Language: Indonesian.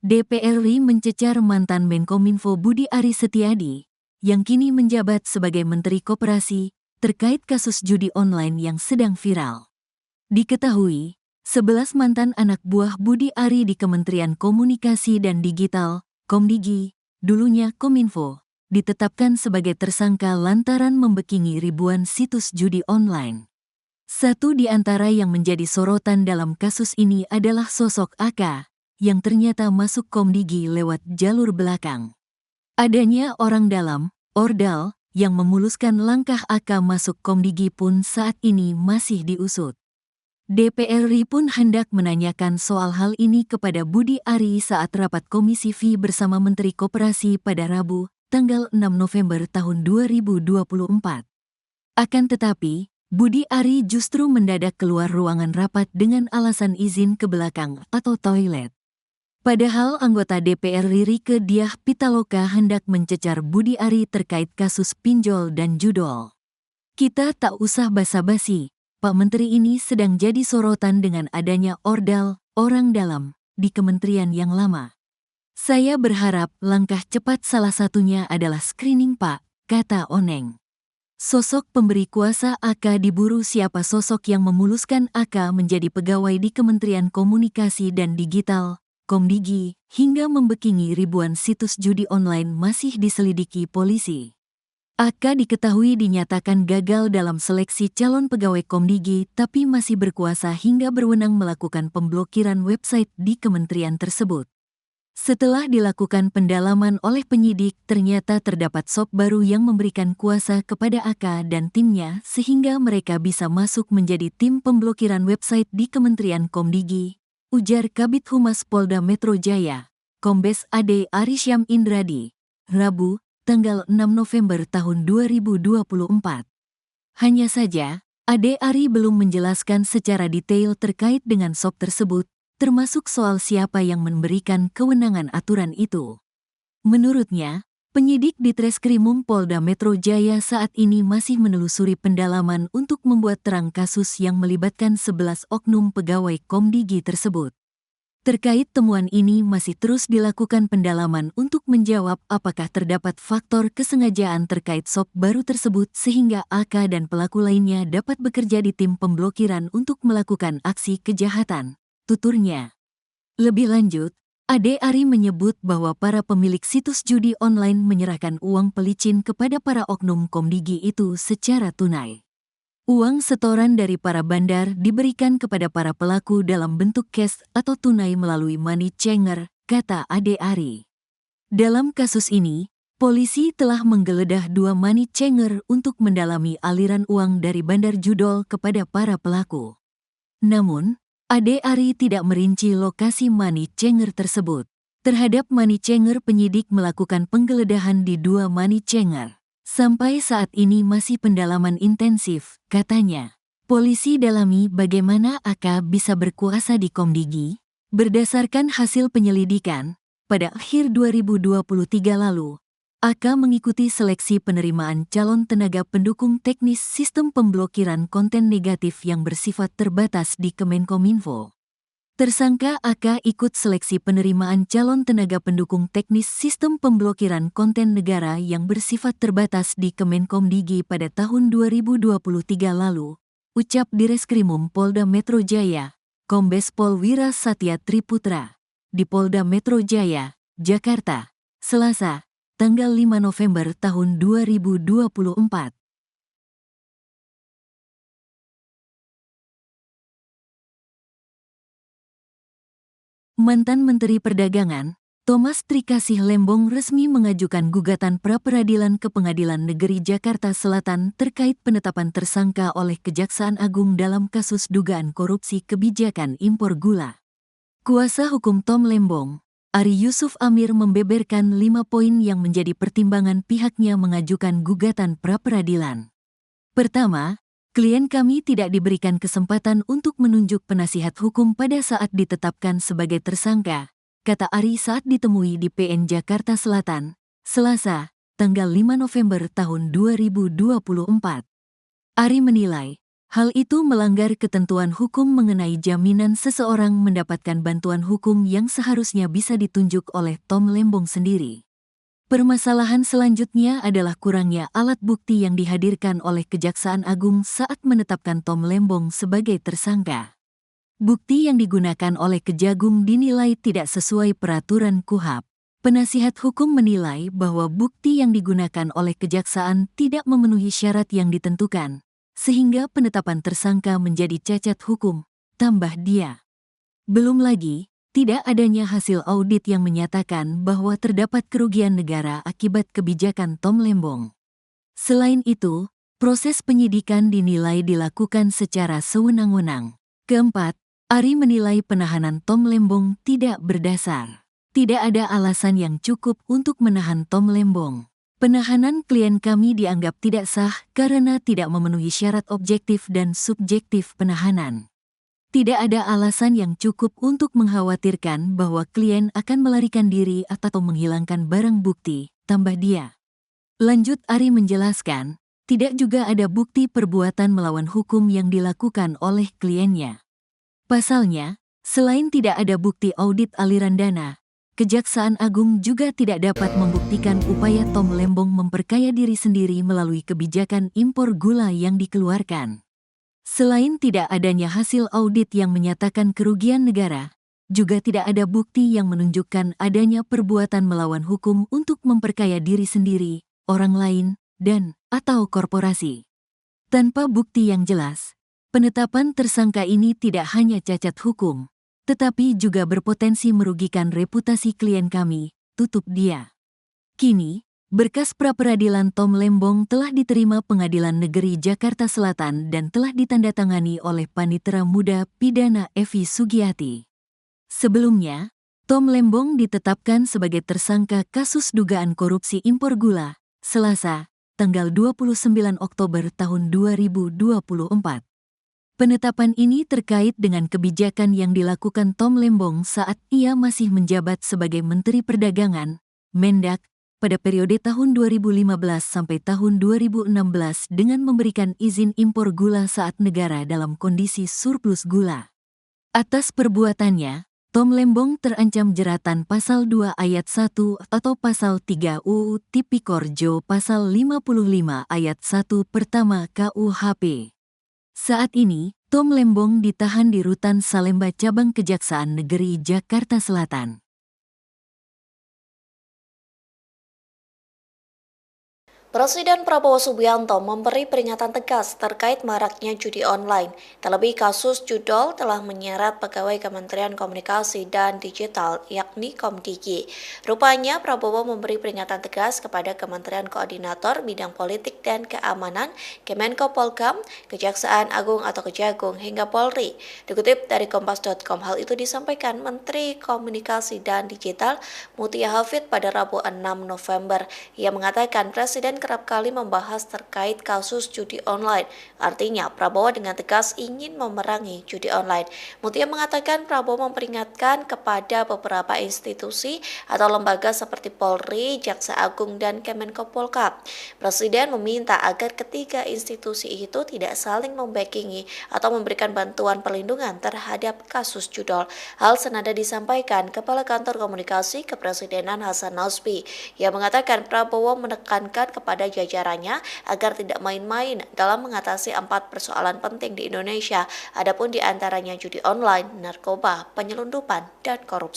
DPR RI mencecar mantan Menkominfo Budi Aris Setiadi, yang kini menjabat sebagai Menteri Koperasi, terkait kasus judi online yang sedang viral. Diketahui, 11 mantan anak buah Budi Ari di Kementerian Komunikasi dan Digital, Komdigi, dulunya Kominfo, ditetapkan sebagai tersangka lantaran membekingi ribuan situs judi online. Satu di antara yang menjadi sorotan dalam kasus ini adalah sosok AK, yang ternyata masuk Komdigi lewat jalur belakang. Adanya orang dalam, ordal, yang memuluskan langkah AK masuk Komdigi pun saat ini masih diusut. DPR RI pun hendak menanyakan soal hal ini kepada Budi Ari saat rapat Komisi V bersama Menteri Koperasi pada Rabu, tanggal 6 November tahun 2024. Akan tetapi, Budi Ari justru mendadak keluar ruangan rapat dengan alasan izin ke belakang atau toilet. Padahal anggota DPR RI Rieke Diah Pitaloka hendak mencecar Budi Ari terkait kasus pinjol dan judol. Kita tak usah basa-basi, Pak Menteri ini sedang jadi sorotan dengan adanya ordal, orang dalam, di kementerian yang lama. Saya berharap langkah cepat salah satunya adalah screening Pak, kata Oneng. Sosok pemberi kuasa AK diburu siapa sosok yang memuluskan AK menjadi pegawai di Kementerian Komunikasi dan Digital, Komdigi, hingga membekingi ribuan situs judi online masih diselidiki polisi. AK diketahui dinyatakan gagal dalam seleksi calon pegawai Komdigi tapi masih berkuasa hingga berwenang melakukan pemblokiran website di kementerian tersebut. Setelah dilakukan pendalaman oleh penyidik, ternyata terdapat sop baru yang memberikan kuasa kepada AK dan timnya sehingga mereka bisa masuk menjadi tim pemblokiran website di Kementerian Komdigi, ujar Kabid Humas Polda Metro Jaya, Kombes AD Arisyam Indradi, Rabu, tanggal 6 November tahun 2024. Hanya saja, AD Ari belum menjelaskan secara detail terkait dengan sop tersebut, termasuk soal siapa yang memberikan kewenangan aturan itu. Menurutnya, penyidik di Treskrimum Polda Metro Jaya saat ini masih menelusuri pendalaman untuk membuat terang kasus yang melibatkan 11 oknum pegawai Komdigi tersebut. Terkait temuan ini masih terus dilakukan pendalaman untuk menjawab apakah terdapat faktor kesengajaan terkait sop baru tersebut sehingga AK dan pelaku lainnya dapat bekerja di tim pemblokiran untuk melakukan aksi kejahatan, tuturnya. Lebih lanjut, AD Ari menyebut bahwa para pemilik situs judi online menyerahkan uang pelicin kepada para oknum Komdigi itu secara tunai. Uang setoran dari para bandar diberikan kepada para pelaku dalam bentuk cash atau tunai melalui money changer, kata AD Ari. Dalam kasus ini, polisi telah menggeledah 2 money changer untuk mendalami aliran uang dari bandar judol kepada para pelaku. Namun, AD Ari tidak merinci lokasi money changer tersebut. Terhadap money changer penyidik melakukan penggeledahan di 2 money changer. Sampai saat ini masih pendalaman intensif, katanya. Polisi dalami bagaimana AK bisa berkuasa di Komdigi. Berdasarkan hasil penyelidikan, pada akhir 2023 lalu, AK mengikuti seleksi penerimaan calon tenaga pendukung teknis sistem pemblokiran konten negatif yang bersifat terbatas di Kemenkominfo. Tersangka AK ikut seleksi penerimaan calon tenaga pendukung teknis sistem pemblokiran konten negara yang bersifat terbatas di Kemenkomdigi pada tahun 2023 lalu, ucap Direskrimum Polda Metro Jaya, Kombes Pol Wira Satya Triputra, di Polda Metro Jaya, Jakarta, Selasa, tanggal 5 November tahun 2024. Mantan Menteri Perdagangan, Thomas Trikasih Lembong resmi mengajukan gugatan pra-peradilan ke Pengadilan Negeri Jakarta Selatan terkait penetapan tersangka oleh Kejaksaan Agung dalam kasus dugaan korupsi kebijakan impor gula. Kuasa hukum Tom Lembong, Ari Yusuf Amir membeberkan 5 poin yang menjadi pertimbangan pihaknya mengajukan gugatan pra-peradilan. Pertama, klien kami tidak diberikan kesempatan untuk menunjuk penasihat hukum pada saat ditetapkan sebagai tersangka, kata Ari saat ditemui di PN Jakarta Selatan, Selasa, tanggal 5 November tahun 2024. Ari menilai, Hal itu melanggar ketentuan hukum mengenai jaminan seseorang mendapatkan bantuan hukum yang seharusnya bisa ditunjuk oleh Tom Lembong sendiri. Permasalahan selanjutnya adalah kurangnya alat bukti yang dihadirkan oleh Kejaksaan Agung saat menetapkan Tom Lembong sebagai tersangka. Bukti yang digunakan oleh Kejagung dinilai tidak sesuai peraturan KUHP. Penasihat hukum menilai bahwa bukti yang digunakan oleh Kejaksaan tidak memenuhi syarat yang ditentukan, sehingga penetapan tersangka menjadi cacat hukum, tambah dia. Belum lagi, tidak adanya hasil audit yang menyatakan bahwa terdapat kerugian negara akibat kebijakan Tom Lembong. Selain itu, proses penyidikan dinilai dilakukan secara sewenang-wenang. Keempat, Ari menilai penahanan Tom Lembong tidak berdasar. Tidak ada alasan yang cukup untuk menahan Tom Lembong. Penahanan klien kami dianggap tidak sah karena tidak memenuhi syarat objektif dan subjektif penahanan. Tidak ada alasan yang cukup untuk mengkhawatirkan bahwa klien akan melarikan diri atau menghilangkan barang bukti, tambah dia. Lanjut Ari menjelaskan, tidak juga ada bukti perbuatan melawan hukum yang dilakukan oleh kliennya. Pasalnya, selain tidak ada bukti audit aliran dana, Kejaksaan Agung juga tidak dapat membuktikan upaya Tom Lembong memperkaya diri sendiri melalui kebijakan impor gula yang dikeluarkan. Selain tidak adanya hasil audit yang menyatakan kerugian negara, juga tidak ada bukti yang menunjukkan adanya perbuatan melawan hukum untuk memperkaya diri sendiri, orang lain, dan/atau korporasi. Tanpa bukti yang jelas, penetapan tersangka ini tidak hanya cacat hukum, tetapi juga berpotensi merugikan reputasi klien kami, tutup dia. Kini, berkas pra-peradilan Tom Lembong telah diterima Pengadilan Negeri Jakarta Selatan dan telah ditandatangani oleh Panitera Muda Pidana Evi Sugiyati. Sebelumnya, Tom Lembong ditetapkan sebagai tersangka kasus dugaan korupsi impor gula, Selasa, tanggal 29 Oktober tahun 2024. Penetapan ini terkait dengan kebijakan yang dilakukan Tom Lembong saat ia masih menjabat sebagai Menteri Perdagangan, Mendak, pada periode tahun 2015 sampai tahun 2016 dengan memberikan izin impor gula saat negara dalam kondisi surplus gula. Atas perbuatannya, Tom Lembong terancam jeratan Pasal 2 Ayat 1 atau Pasal 3 UU Tipikor Jo Pasal 55 Ayat 1 pertama KUHP. Saat ini, Tom Lembong ditahan di Rutan Salemba Cabang Kejaksaan Negeri Jakarta Selatan. Presiden Prabowo Subianto memberi peringatan tegas terkait maraknya judi online. Terlebih kasus judol telah menyeret pegawai Kementerian Komunikasi dan Digital, yakni Komdigi. Rupanya Prabowo memberi peringatan tegas kepada Kementerian Koordinator Bidang Politik dan Keamanan, Kemenko Polhukam, Kejaksaan Agung atau Kejagung, hingga Polri. Dikutip dari Kompas.com, hal itu disampaikan Menteri Komunikasi dan Digital Mutia Hafid pada Rabu 6 November. Ia mengatakan Presiden kerap kali membahas terkait kasus judi online. Artinya, Prabowo dengan tegas ingin memerangi judi online. Mutia mengatakan Prabowo memperingatkan kepada beberapa institusi atau lembaga seperti Polri, Jaksa Agung, dan Kemenko Polhukam. Presiden meminta agar ketiga institusi itu tidak saling membackingi atau memberikan bantuan perlindungan terhadap kasus judol. Hal senada disampaikan Kepala Kantor Komunikasi Kepresidenan Hasan Nasbi. Ia mengatakan Prabowo menekankan kepada jajarannya agar tidak main-main dalam mengatasi 4 persoalan penting di Indonesia, adapun diantaranya judi online, narkoba, penyelundupan, dan korupsi.